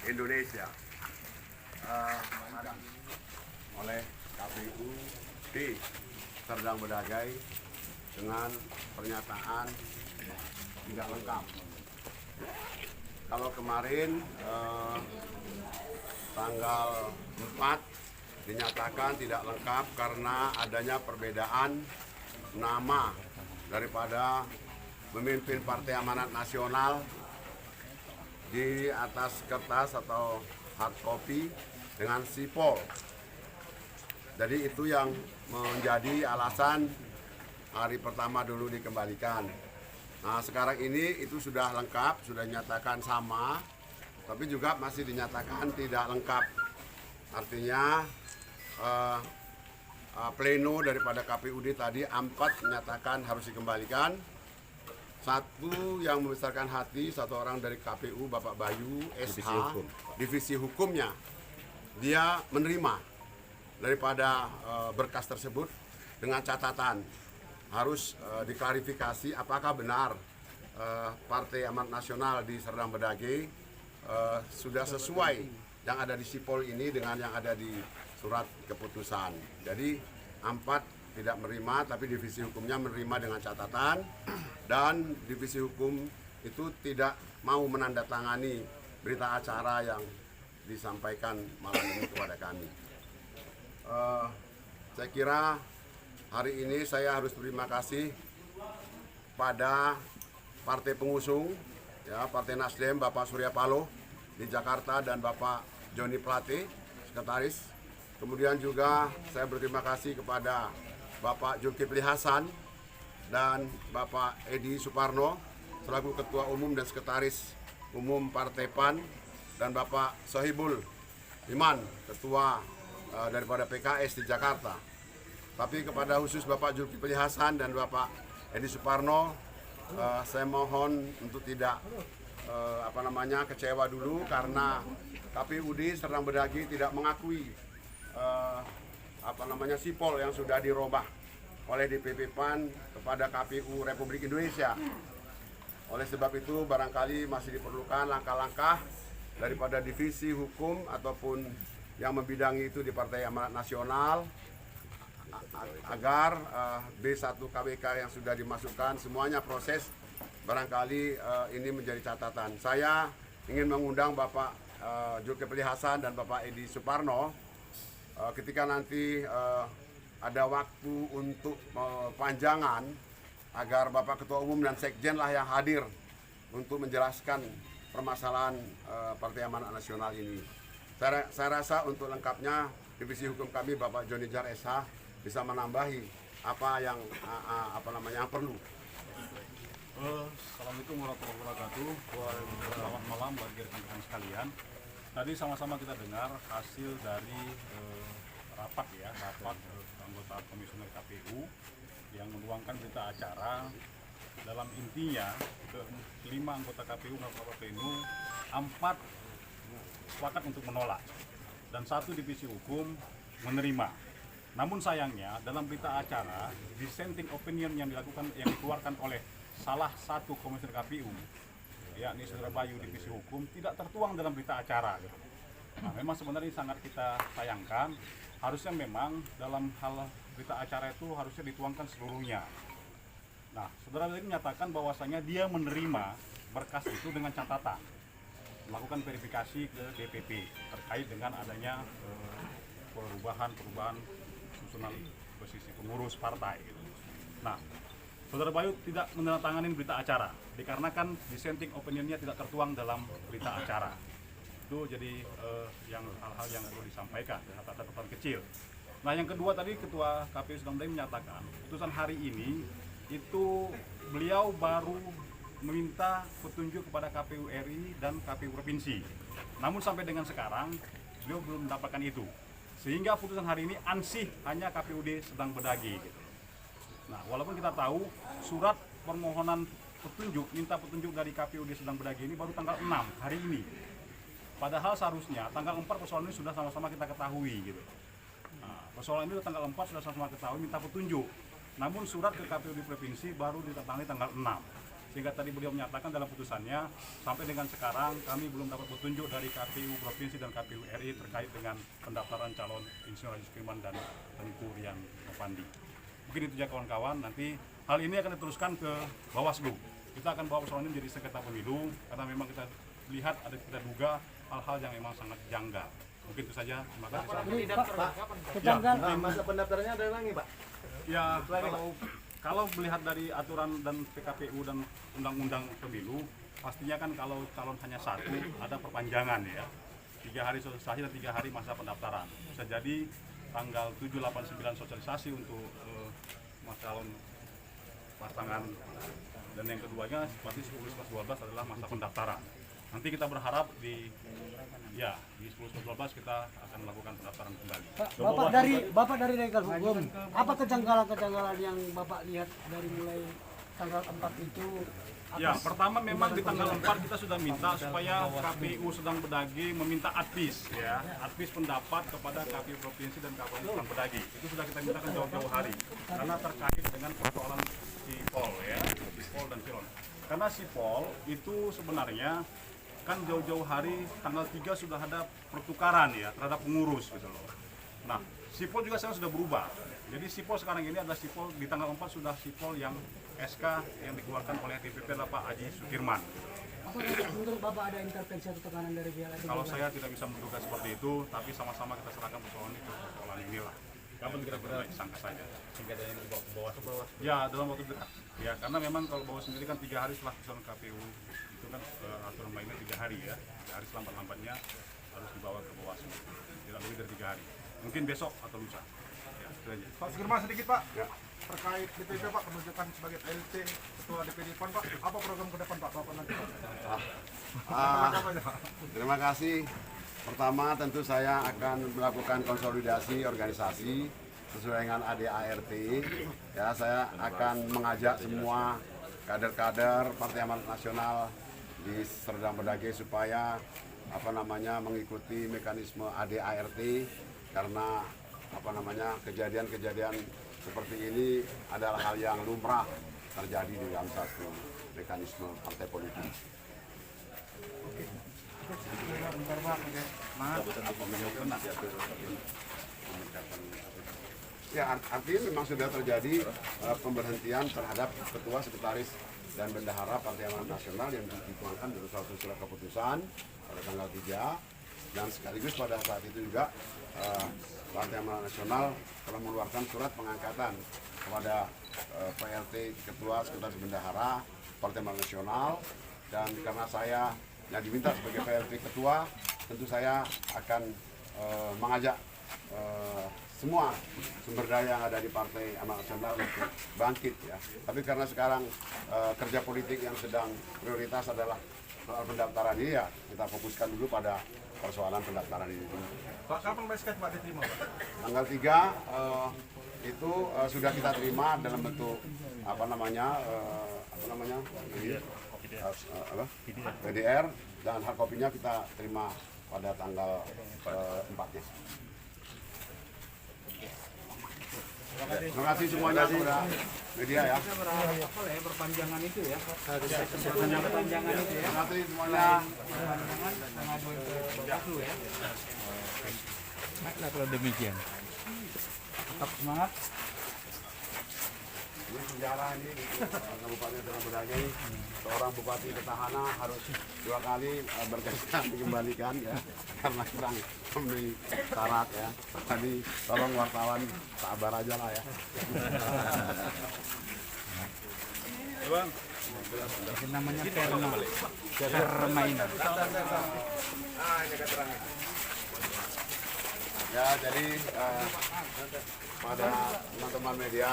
Indonesia oleh KPU di Serdang Bedagai dengan pernyataan tidak lengkap. Kalau kemarin tanggal 4 dinyatakan tidak lengkap karena adanya perbedaan nama daripada pemimpin Partai Amanat Nasional di atas kertas atau hard copy dengan sipol. Jadi itu yang menjadi alasan hari pertama dulu dikembalikan. Nah sekarang ini itu sudah lengkap, sudah dinyatakan sama, tapi juga masih dinyatakan tidak lengkap. Artinya pleno daripada KPUD tadi 4 menyatakan harus dikembalikan. Satu yang membesarkan hati, satu orang dari KPU, Bapak Bayu, SH, Divisi Hukumnya, dia menerima daripada berkas tersebut dengan catatan harus diklarifikasi apakah benar Partai Amanat Nasional di Serdang Bedagai sudah sesuai yang ada di sipol ini dengan yang ada di surat keputusan. Jadi 4 tidak menerima, tapi divisi hukumnya menerima dengan catatan, dan divisi hukum itu tidak mau menandatangani berita acara yang disampaikan malam ini kepada kami. Saya kira hari ini saya harus terima kasih pada partai pengusung, ya, Partai Nasdem, Bapak Surya Paloh di Jakarta dan Bapak Joni Plate, sekretaris. Kemudian juga saya berterima kasih kepada Bapak Zulkifli Hasan dan Bapak Edi Suparno selaku Ketua Umum dan Sekretaris Umum Partai PAN, dan Bapak Sohibul Iman, Ketua daripada PKS di Jakarta. Tapi kepada khusus Bapak Zulkifli Hasan dan Bapak Edi Suparno, saya mohon untuk tidak kecewa dulu karena KPUD Serdang Bedagai tidak mengakui sipol yang sudah dirubah oleh DPP PAN kepada KPU Republik Indonesia. Oleh sebab itu barangkali masih diperlukan langkah-langkah daripada divisi hukum ataupun yang membidangi itu di Partai Amanat Nasional agar B1 KWK yang sudah dimasukkan semuanya proses, barangkali ini menjadi catatan. Saya ingin mengundang Bapak Zulkifli Hasan dan Bapak Edi Suparno ketika nanti ada waktu untuk panjangan, agar Bapak Ketua Umum dan Sekjen lah yang hadir untuk menjelaskan permasalahan Partai Amanat Nasional ini. Saya rasa untuk lengkapnya divisi hukum kami Bapak Joni Jar SH bisa menambahi apa yang perlu. Assalamualaikum warahmatullahi wabarakatuh. Selamat malam bagi rekan-rekan sekalian. Tadi sama-sama kita dengar hasil dari rapat anggota komisioner KPU yang menuangkan berita acara. Dalam intinya ke-5 anggota KPU melakukan pleno, 4 sepakat untuk menolak dan 1 divisi hukum menerima. Namun sayangnya dalam berita acara dissenting opinion yang dikeluarkan oleh salah satu komisioner KPU, yakni Saudara Bayu divisi hukum, tidak tertuang dalam berita acara. Nah, memang sebenarnya sangat kita sayangkan. Harusnya memang dalam hal berita acara itu harusnya dituangkan seluruhnya. Nah, Saudara Bayu menyatakan bahwasanya dia menerima berkas itu dengan catatan melakukan verifikasi ke DPP terkait dengan adanya perubahan susunan posisi pengurus partai. Nah, Saudara Bayu tidak menandatangani berita acara dikarenakan dissenting opinionnya tidak tertuang dalam berita acara. Itu jadi hal-hal yang perlu disampaikan, catatan kecil. Nah, yang kedua tadi Ketua KPU Serdang Bedagai menyatakan putusan hari ini itu beliau baru meminta petunjuk kepada KPU RI dan KPU Provinsi. Namun sampai dengan sekarang beliau belum mendapatkan itu. Sehingga putusan hari ini ansih hanya KPUD Serdang Bedagai. Nah, walaupun kita tahu surat permohonan petunjuk, minta petunjuk dari KPUD Serdang Bedagai ini baru tanggal 6 hari ini. Padahal seharusnya tanggal 4 persoalan ini sudah sama-sama kita ketahui gitu. Nah, persoalan ini tanggal 4 sudah sama-sama ketahui minta petunjuk. Namun surat ke KPUD Provinsi baru ditandatangani tanggal 6. Sehingga tadi beliau menyatakan dalam putusannya, sampai dengan sekarang kami belum dapat petunjuk dari KPU Provinsi dan KPU RI terkait dengan pendaftaran calon Insinyur Haji Sukirman dan Tengku Rian Nopandi. Mungkin itu ya kawan-kawan, nanti hal ini akan diteruskan ke Bawaslu. Kita akan bawa persoalan ini menjadi sengketa pemilu, karena memang kita lihat, kita duga hal-hal yang memang sangat janggal. Mungkin itu saja, terima kasih. Kejanggalan masa pendaftarannya ada lagi, Pak? Ya, kalau melihat dari aturan dan PKPU dan undang-undang pemilu, pastinya kan kalau calon hanya satu, ada perpanjangan ya. 3 hari sosialisasi dan 3 hari masa pendaftaran. Bisa jadi tanggal 7, 8, 9 sosialisasi untuk calon pasangan, dan yang keduanya pasti 10, 11, 12 adalah masa pendaftaran. Nanti kita berharap di 10, 11, 12 kita akan melakukan pendaftaran kembali. Bapak dari legal hukum, apa kejanggalan-kejanggalan yang Bapak lihat dari mulai tanggal 4 itu? Ya, pertama memang di tanggal 4 kita sudah minta supaya KPU Sedang Bedagi meminta advis ya, advis pendapat kepada KPU Provinsi dan KPU Sedang Bedagi. Itu sudah kita mintakan jauh-jauh hari karena terkait dengan persoalan Sipol ya, Sipol dan Silon. Karena Sipol itu sebenarnya kan jauh-jauh hari tanggal 3 sudah ada pertukaran ya terhadap pengurus gitu loh. Nah, Sipol juga sekarang sudah berubah. Jadi Sipol sekarang ini adalah Sipol di tanggal 4 sudah Sipol yang SK yang dikeluarkan oleh DPP adalah Pak Haji Sukirman. Apakah menurut Bapak ada intervensi atau tekanan dari pihak lain? Kalau saya tidak bisa menduga seperti itu, tapi sama-sama kita serahkan persoalan itu ke persoalan inilah. Kapan kita berbaik sangka saja. Sehingga ada yang bawah. Ya, dalam waktu dekat. Ya, karena memang kalau bawah sendiri kan 3 hari setelah putusan KPU itu kan aturan mainnya 3 hari ya. 3 hari selambat-lambatnya harus dibawa ke Bawaslu. Tidak lebih dari 3 hari. Mungkin besok atau lusa. Ya, itu aja. Pak Sukirman sedikit Pak, terkait DPP Pak, penunjukan sebagai PLT Ketua DPD PAN Pak, apa program ke depan Pak Bapak nanti Pak? Terima kasih. Pertama tentu saya akan melakukan konsolidasi organisasi sesuai dengan ADART. Ya, saya akan mengajak semua kader-kader Partai Amanat Nasional di Serdang Bedage supaya mengikuti mekanisme ADART karena kejadian-kejadian seperti ini adalah hal yang lumrah terjadi di dalam satu mekanisme partai politik. Ya, artinya memang sudah terjadi pemberhentian terhadap ketua, sekretaris, dan bendahara Partai Amanat Nasional yang dituangkan dalam suatu surat keputusan pada tanggal 3, dan sekaligus pada saat itu juga Partai Amanat Nasional telah mengeluarkan surat pengangkatan kepada PLT Ketua, Sekretaris Bendahara Partai Amanat Nasional, dan karena saya yang diminta sebagai PLT Ketua, tentu saya akan mengajak semua sumber daya yang ada di Partai Amanat Nasional untuk bangkit ya. Tapi karena sekarang kerja politik yang sedang prioritas adalah soal pendaftaran ini, ya kita fokuskan dulu pada persoalan pendaftaran ini. Pak, kapan PSK Pak diterima Pak? Tanggal 3 itu sudah kita terima dalam bentuk PDR, dan hard copy-nya kita terima pada tanggal 4-nya. Terima kasih semuanya sudah media ya. Perpanjangan itu ya. Perpanjangan itu ya. Terima kasih semuanya. Baiklah kalau demikian. Tetap semangat. Ini sejarah ini di Kabupaten Serdang Bedage. Seorang bupati petahana harus 2 kali berkesan dikembalikan ya, karena kurang memenuhi syarat ya. Tadi tolong wartawan sabar aja lah ya. Bang, Namanya permainan. Ya, jadi pada teman-teman media,